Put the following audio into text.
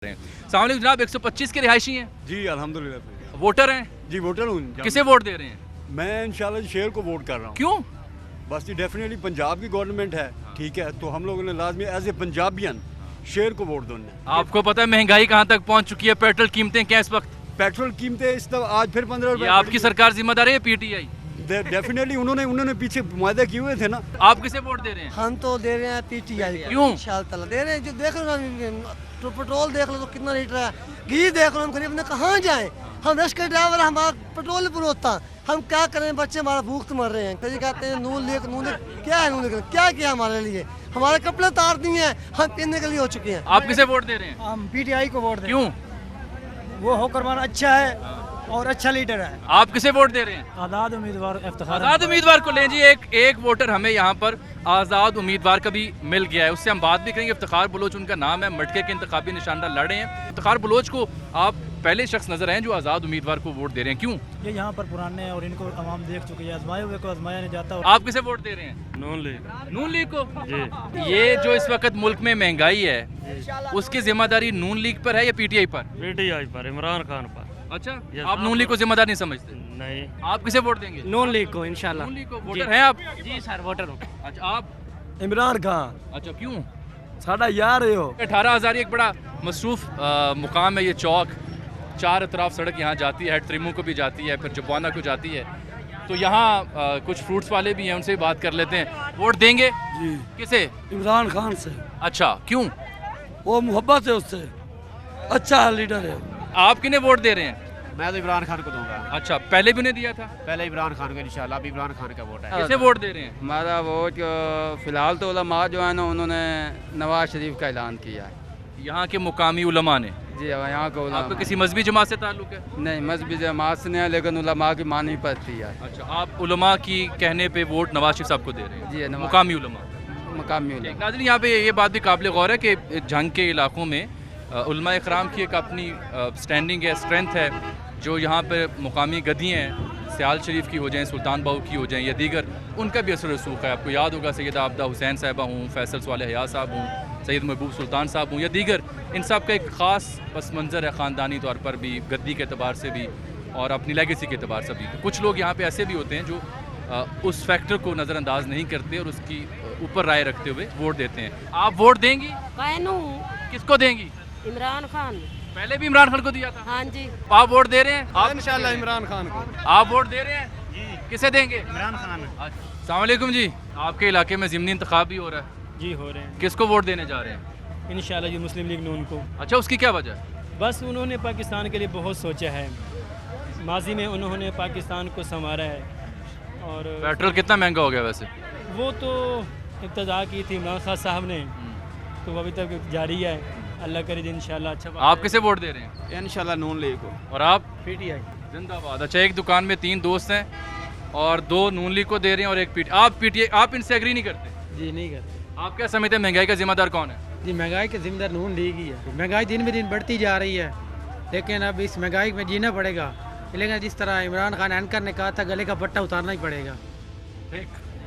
अस्सलाम वालेकुम जनाब, 125 के रिहायशी हैं जी अल्हम्दुलिल्लाह। वोटर हैं, जी वोटर हूँ। किसे वोट दे रहे हैं? मैं इंशाल्लाह शेर को वोट कर रहा हूँ। क्यों? बस ये डेफिनेटली पंजाब की गवर्नमेंट है, ठीक है, तो हम लोगों ने लाजमी एज ए पंजाबियन शेर को वोट देना है। आपको पता है महंगाई कहाँ तक पहुँच चुकी है, पेट्रोल कीमतें क्या इस वक्त? पेट्रोल कीमतें इस तरह आज फिर 15 ये रुपए आपकी सरकार जिम्मेदार है या पीटीआई? डेफिनेटली उन्होंने पीछे मुआहदे किए हुए थे ना। आप किसे वोट दे रहे हैं? हम तो दे रहे हैं पीटीआई को। क्यों? इंशाल्लाह दे रहे हैं। जो देख लो ना, तो पेट्रोल देख लो तो कितना लीटर है, घी देख लो, हम गरीब ने कहाँ जाएं? हम रश के ड्राइवर, हमारा पेट्रोल नहीं पुरोता, हम क्या करें? बच्चे हमारा भूख तो मर रहे हैं। कभी कहते हैं नून लीग क्या है? नून लीग क्या किया हमारे लिए? हमारे कपड़े उतार दिए हैं, हम पीने के लिए हो चुके हैं। आप किसे वोट दे रहे हैं? हम पीटीआई को वोट दें। क्यों? वो होकरमान अच्छा है और अच्छा लीडर है। आप किसे वोट दे रहे हैं? आज़ाद उम्मीदवार इफ्तिखार आज़ाद उम्मीदवार को लें जी। एक वोटर हमें यहाँ पर आज़ाद उम्मीदवार का भी मिल गया है, उससे हम बात भी करेंगे। इफ्तिखार बलोच उनका नाम है, मटके के इंतखाबी निशानदा लड़े हैं। इफ्तिखार बलोच को आप पहले शख्स नजर आए जो आज़ाद उम्मीदवार को वोट दे रहे हैं, क्यों? ये यहाँ पर पुराने हैं और इनको आवाम देख चुकी है, आजमाए हुए को आजमाया नहीं जाता। और आप किसे वोट दे रहे हैं? नून लीग नून लीग को जी। ये जो इस वक्त मुल्क में महंगाई है, उसकी जिम्मेदारी नून लीग पर है या पीटीआई पर? पीटीआई पर, इमरान खान पर। अच्छा, Yes, आप नून लीग को जिम्मेदार नहीं समझते? नहीं, आप किसे वोट देंगे? नून लीग को इंशाल्लाह। नून लीग को वोटर हैं आप? जी सर, वोटर हूँ। अच्छा, आप? इमरान खान अच्छा, क्यों? साडा यार है हो। 18,000 एक बड़ा मसरूफ मुकाम है ये चौक, चार अतराफ सड़क यहाँ जाती है, हेड त्रिमू को भी जाती है, फिर जबाना को जाती है। तो यहाँ कुछ फ्रूट्स वाले भी हैं, उनसे भी बात कर लेते हैं। वोट देंगे? जी किसे? इमरान खान से। अच्छा, क्यों? वो मोहब्बत है उससे, अच्छा लीडर है। आप किन्हें वोट दे रहे हैं? मैं तो इमरान खान को दूंगा। अच्छा, पहले भी उन्हें दिया था? पहले इमरान खान को इंशाल्लाह, अभी इमरान खान का वोट है। किसे वोट दे रहे हैं? हमारा वोट फ़िलहाल तो उलमा जो है ना, उन्होंने नवाज शरीफ का ऐलान किया है। यहाँ के मुकामी उलमा ने? जी, यहाँ का आपका किसी मजहबी जमात से ताल्लुक है? नहीं, मजहबी जमात से नहीं है, लेकिन उलमा की माननी पड़ती है। अच्छा, आप उलमा की कहने पे वोट नवाज शरीफ साहब को दे रहे हैं? जी, मुकामी उलमा। मकामी उलमा। नाज़रीन, यहाँ पे ये बात भी काबिल गौर है कि जंग के इलाकों में उलमा इकराम की एक अपनी स्टैंडिंग है, स्ट्रेंथ है, जो यहाँ पे मुकामी गद्दी हैं, सियाल शरीफ की हो जाएं, सुल्तान बाहू की हो जाएं या दीगर, उनका भी असर रसूख है। आपको याद होगा सैयद आबदा हुसैन साहिबा हूँ, फैसल स्वाले हया साहब हूँ, सैयद महबूब सुल्तान साहब हूँ या दीगर, इन सब का एक ख़ास पस मंज़र है ख़ानदानी तौर पर भी, गद्दी के अतबार से भी और अपनी लेगेसी के अतबार से भी। तो कुछ लोग यहाँ पे ऐसे भी होते हैं जो उस फैक्टर को नज़रअंदाज नहीं करते और उसकी ऊपर राय रखते हुए वोट देते हैं। आप वोट देंगी? किसको देंगी? इमरान खान। पहले भी इमरान खान को दिया था? हाँ जी। आप वोट दे रहे हैं? आप इंशाल्लाह इमरान खान को। आप वोट दे रहे हैं? जी। किसे देंगे? इमरान खान। अस्सलाम वालेकुम जी। आपके इलाके में ज़िमनी इंतखाब भी हो रहा है, जी हो रहे हैं किसको वोट देने जा रहे हैं? इंशाल्लाह। जी मुस्लिम लीग नून को। अच्छा, उसकी क्या वजह है? बस उन्होंने पाकिस्तान के लिए बहुत सोचा है, माजी में उन्होंने पाकिस्तान को संवारा है। और पेट्रोल कितना महंगा हो गया वैसे? वो तो इब्तदा की थी इमरान खान साहब ने, तो वो अभी तक जारी है। अल्लाह करे इंशाल्लाह अच्छा। आप किसे वोट दे रहे हैं? इंशाल्लाह नून लीग को। और आप? पीटीआई। जिंदाबाद। अच्छा, एक दुकान में 3 दोस्त हैं और 2 नून लीग को दे रहे हैं और एक आप पीटीआई। आप इनसे एग्री नहीं करते? जी नहीं करते। आप क्या समझते हैं महंगाई का जिम्मेदार कौन है? जी महंगाई के जिम्मेदार नून लीग ही है। महंगाई दिन ब दिन बढ़ती जा रही है, लेकिन अब इस महंगाई में जीना पड़ेगा। लेकिन जिस तरह इमरान खान एंकर ने कहा था, गले का पट्टा उतारना ही पड़ेगा। ठीक।